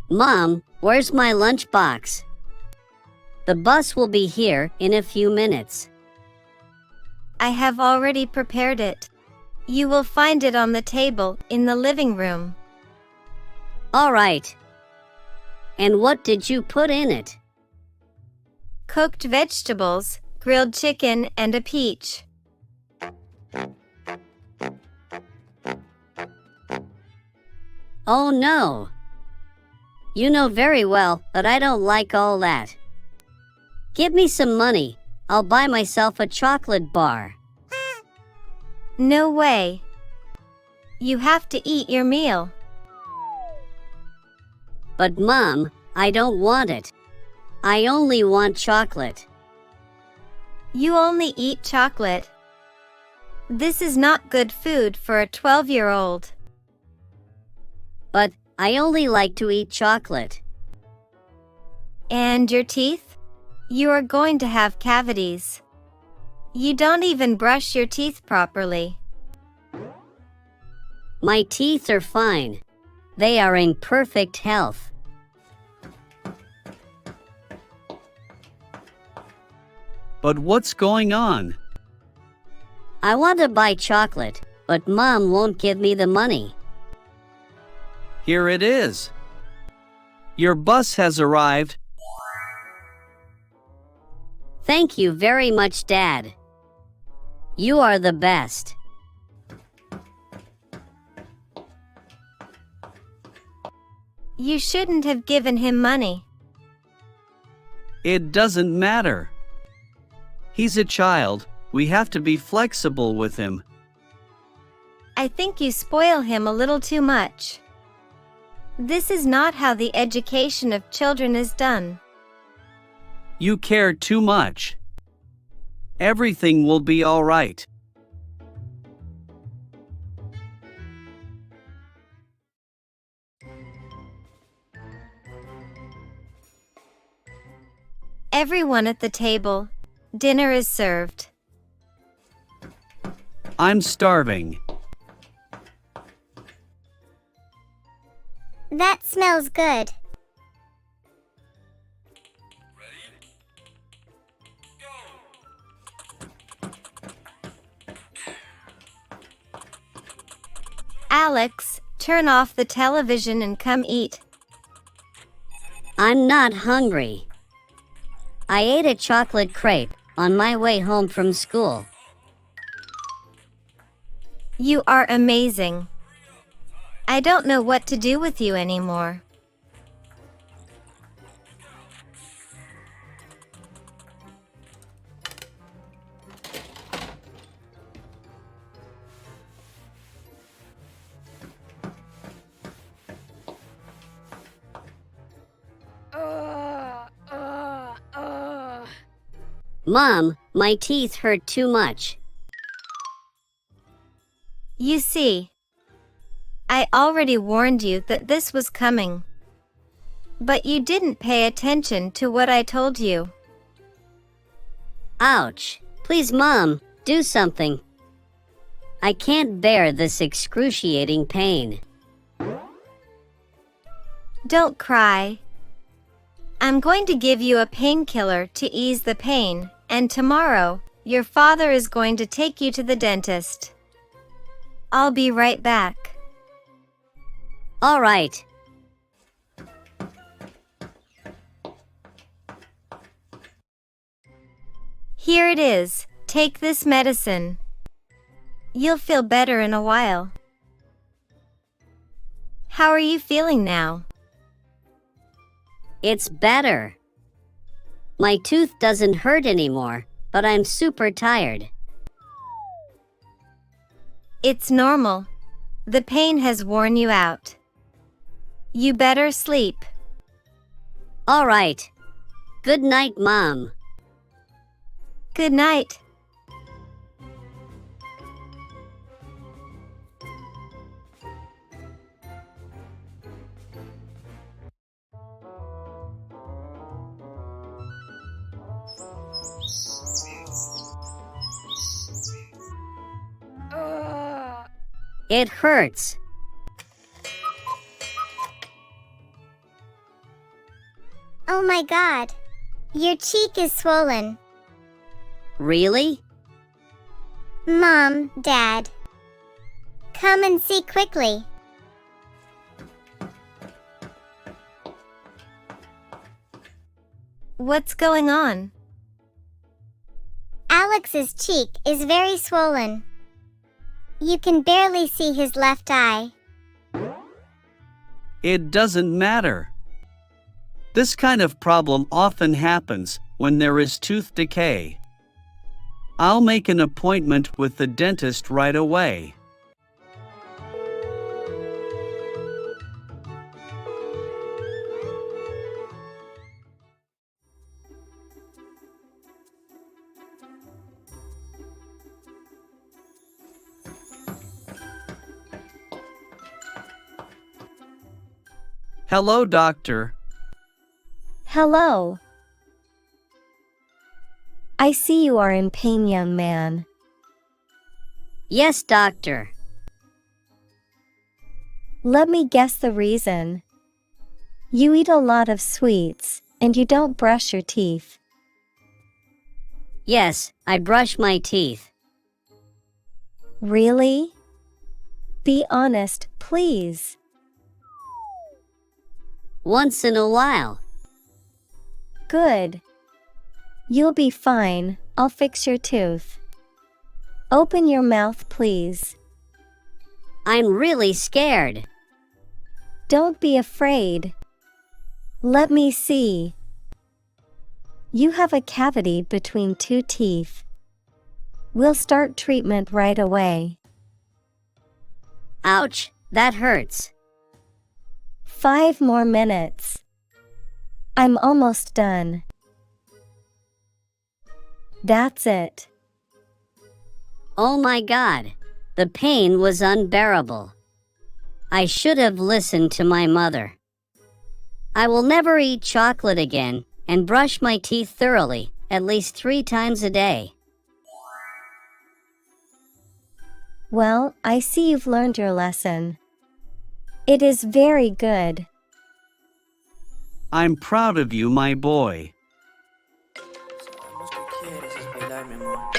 Mom, where's my lunchbox? The bus will be here in a few minutes. I have already prepared it. You will find it on the table in the living room. All right. And what did you put in it? Cooked vegetables, grilled chicken, and a peach. Oh no! You know very well that I don't like all that. Give me some money. I'll buy myself a chocolate bar. No way. You have to eat your meal. But Mom, I don't want it. I only want chocolate. You only eat chocolate. This is not good food for a 12-year-old. But I only like to eat chocolate. And your teeth? You are going to have cavities. You don't even brush your teeth properly. My teeth are fine. They are in perfect health. But what's going on? I want to buy chocolate, but Mom won't give me the money. Here it is. Your bus has arrived. Thank you very much, Dad. You are the best. You shouldn't have given him money. It doesn't matter. He's a child. We have to be flexible with him. I think you spoil him a little too much. This is not how the education of children is done. You care too much. Everything will be all right. Everyone at the table. Dinner is served. I'm starving. That smells good. Alex, turn off the television and come eat. I'm not hungry. I ate a chocolate crepe on my way home from school. You are amazing. I don't know what to do with you anymore. Mom, my teeth hurt too much. You see, I already warned you that this was coming. But you didn't pay attention to what I told you. Ouch! Please, Mom, do something. I can't bear this excruciating pain. Don't cry. I'm going to give you a painkiller to ease the pain, and tomorrow, your father is going to take you to the dentist. I'll be right back. All right. Here it is. Take this medicine. You'll feel better in a while. How are you feeling now? It's better. My tooth doesn't hurt anymore, but I'm super tired. It's normal. The pain has worn you out. You better sleep. All right. Good night, Mom. Good night. It hurts. Oh my god. Your cheek is swollen. Really? Mom, Dad. Come and see quickly. What's going on? Alex's cheek is very swollen. You can barely see his left eye. It doesn't matter. This kind of problem often happens when there is tooth decay. I'll make an appointment with the dentist right away. Hello, doctor. Hello. I see you are in pain, young man. Yes, doctor. Let me guess the reason. You eat a lot of sweets, and you don't brush your teeth. Yes, I brush my teeth. Really? Be honest, please. Once in a while. Good. You'll be fine. I'll fix your tooth. Open your mouth, please. I'm really scared. Don't be afraid. Let me see. You have a cavity between two teeth. We'll start treatment right away. Ouch, that hurts. 5 more minutes. I'm almost done. That's it. Oh my God, the pain was unbearable. I should have listened to my mother. I will never eat chocolate again and brush my teeth thoroughly, at least 3 times a day. Well, I see you've learned your lesson. It is very good. I'm proud of you, my boy. Sabemos que quieres es bailar, mi amor.